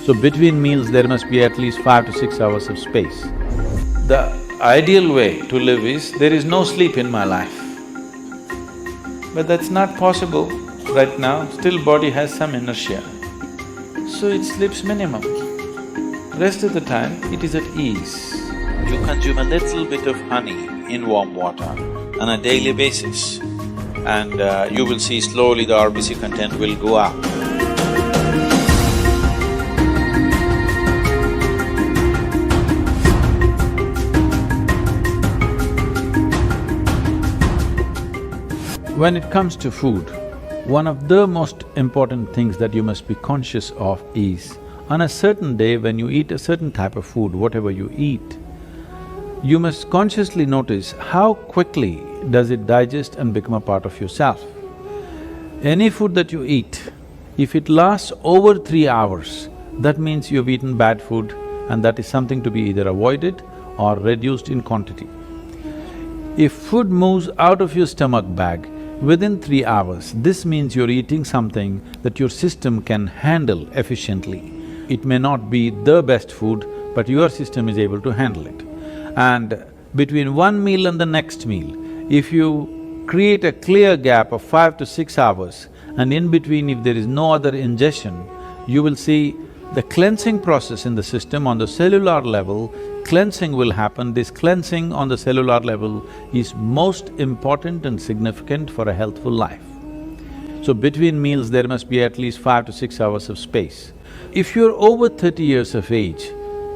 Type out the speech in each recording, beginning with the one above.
So between meals there must be at least 5 to 6 hours of space. The ideal way to live is, there is no sleep in my life. But that's not possible right now, still body has some inertia. So it sleeps minimum. Rest of the time, it is at ease. You consume a little bit of honey in warm water on a daily basis, and you will see slowly the RBC content will go up. When it comes to food, one of the most important things that you must be conscious of is, on a certain day when you eat a certain type of food, whatever you eat, you must consciously notice how quickly does it digest and become a part of yourself. Any food that you eat, if it lasts over 3 hours, that means you've eaten bad food, and that is something to be either avoided or reduced in quantity. If food moves out of your stomach bag within 3 hours, this means you're eating something that your system can handle efficiently. It may not be the best food, but your system is able to handle it. And between one meal and the next meal, if you create a clear gap of 5 to 6 hours, and in between if there is no other ingestion, you will see the cleansing process in the system on the cellular level, cleansing will happen. This cleansing on the cellular level is most important and significant for a healthful life. So between meals there must be at least 5 to 6 hours of space. If you're over 30 years of age,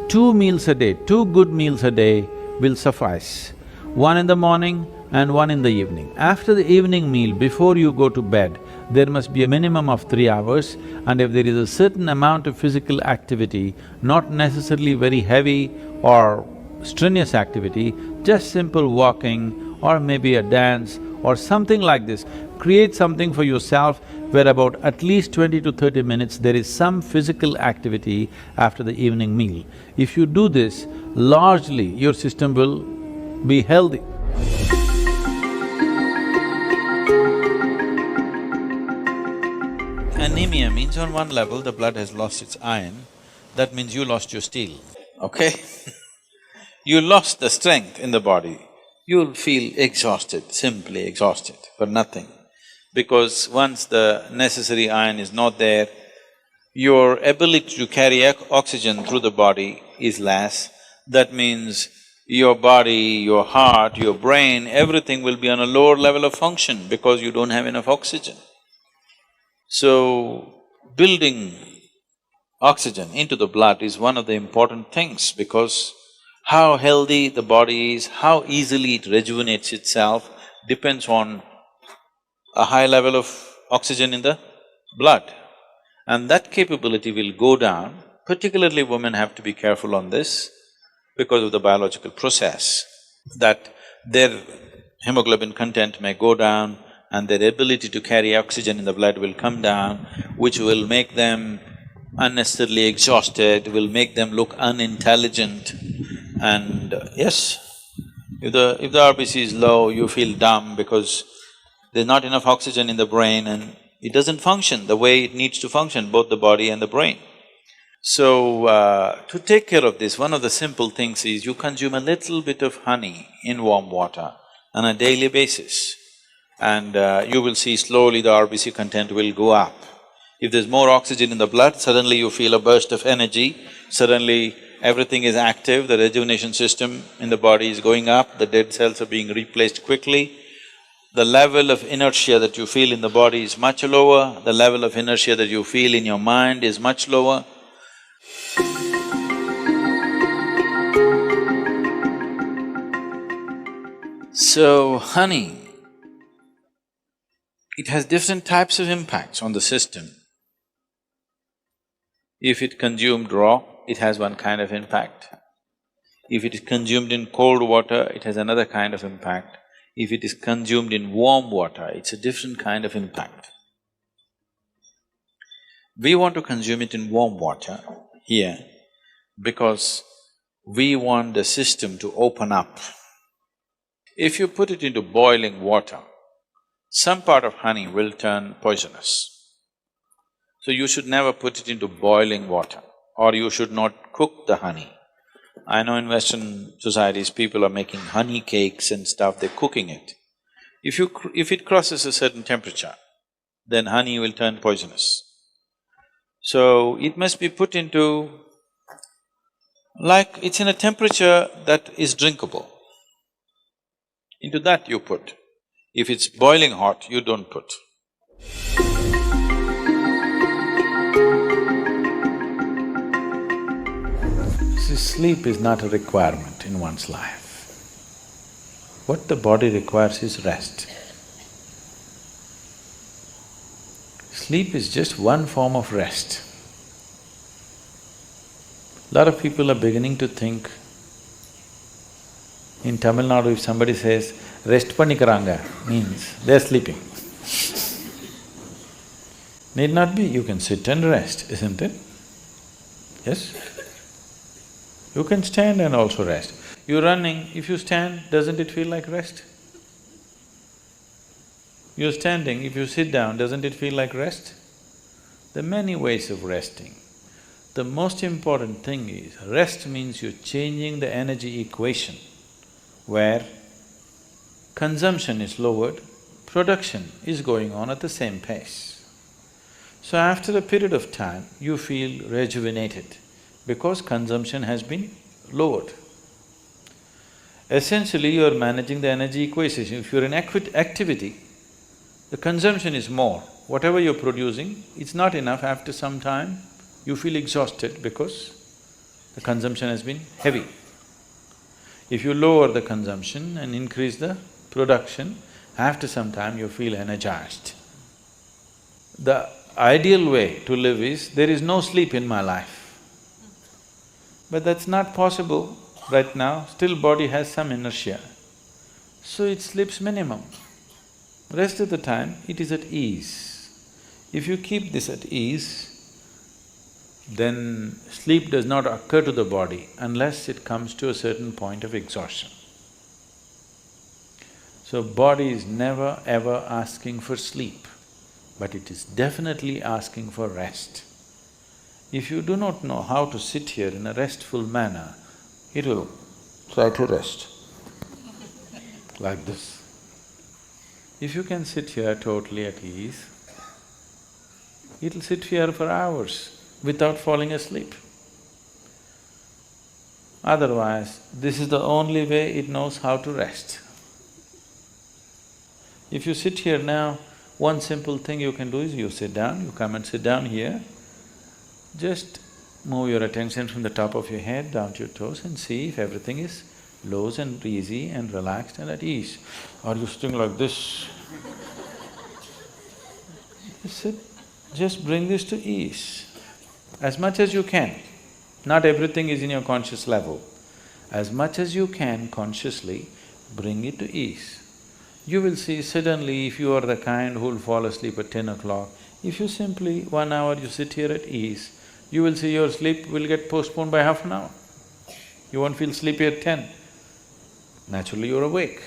2 meals a day, 2 good meals a day will suffice. One in the morning and one in the evening. After the evening meal, before you go to bed, there must be a minimum of 3 hours, and if there is a certain amount of physical activity, not necessarily very heavy or strenuous activity, just simple walking or maybe a dance or something like this, create something for yourself where about at least 20 to 30 minutes there is some physical activity after the evening meal. If you do this, largely your system will be healthy. Anemia means on one level the blood has lost its iron, that means you lost your steel, okay? You lost the strength in the body, you'll feel exhausted, simply exhausted for nothing. Because once the necessary iron is not there, your ability to carry oxygen through the body is less. That means your body, your heart, your brain, everything will be on a lower level of function because you don't have enough oxygen. So, building oxygen into the blood is one of the important things, because how healthy the body is, how easily it rejuvenates itself depends on a high level of oxygen in the blood. And that capability will go down, particularly women have to be careful on this because of the biological process, that their hemoglobin content may go down and their ability to carry oxygen in the blood will come down, which will make them unnecessarily exhausted, will make them look unintelligent. And yes, if the RBC is low, you feel dumb because there's not enough oxygen in the brain and it doesn't function the way it needs to function, both the body and the brain. So, to take care of this, one of the simple things is you consume a little bit of honey in warm water on a daily basis, and you will see slowly the RBC content will go up. If there's more oxygen in the blood, suddenly you feel a burst of energy, suddenly everything is active, the rejuvenation system in the body is going up, the dead cells are being replaced quickly. The level of inertia that you feel in the body is much lower, the level of inertia that you feel in your mind is much lower. So, honey, it has different types of impacts on the system. If it consumed raw, it has one kind of impact. If it is consumed in cold water, it has another kind of impact. If it is consumed in warm water, it's a different kind of impact. We want to consume it in warm water here because we want the system to open up. If you put it into boiling water, some part of honey will turn poisonous. So you should never put it into boiling water. or you should not cook the honey. I know in Western societies, people are making honey cakes and stuff, they're cooking it. If it crosses a certain temperature, then honey will turn poisonous. So, it must be put into… like it's in a temperature that is drinkable. Into that you put. If it's boiling hot, you don't put. See, sleep is not a requirement in one's life. What the body requires is rest. Sleep is just one form of rest. Lot of people are beginning to think, in Tamil Nadu if somebody says, rest pannikaranga, means they're sleeping. Need not be, you can sit and rest, isn't it? Yes? You can stand and also rest. You're running, if you stand, doesn't it feel like rest? You're standing, if you sit down, doesn't it feel like rest? There are many ways of resting. The most important thing is, rest means you're changing the energy equation where consumption is lowered, production is going on at the same pace. So after a period of time, you feel rejuvenated because consumption has been lowered. Essentially, you're managing the energy equation. If you're in activity, the consumption is more. Whatever you're producing, it's not enough. After some time, you feel exhausted because the consumption has been heavy. If you lower the consumption and increase the production, after some time you feel energized. The ideal way to live is, there is no sleep in my life. But that's not possible right now, still body has some inertia. So it sleeps minimum. Rest of the time, it is at ease. If you keep this at ease, then sleep does not occur to the body unless it comes to a certain point of exhaustion. So body is never ever asking for sleep, but it is definitely asking for rest. If you do not know how to sit here in a restful manner, it will try to rest like this. If you can sit here totally at ease, it'll sit here for hours without falling asleep. Otherwise, this is the only way it knows how to rest. If you sit here now, one simple thing you can do is you sit down, you come and sit down here, just move your attention from the top of your head down to your toes and see if everything is loose and easy and relaxed and at ease. Are you sitting like this? Sit, just bring this to ease as much as you can. Not everything is in your conscious level. As much as you can consciously, bring it to ease. You will see suddenly, if you are the kind who will fall asleep at 10 o'clock, if you simply 1 hour you sit here at ease, you will see your sleep will get postponed by half an hour. You won't feel sleepy at 10. Naturally you're awake.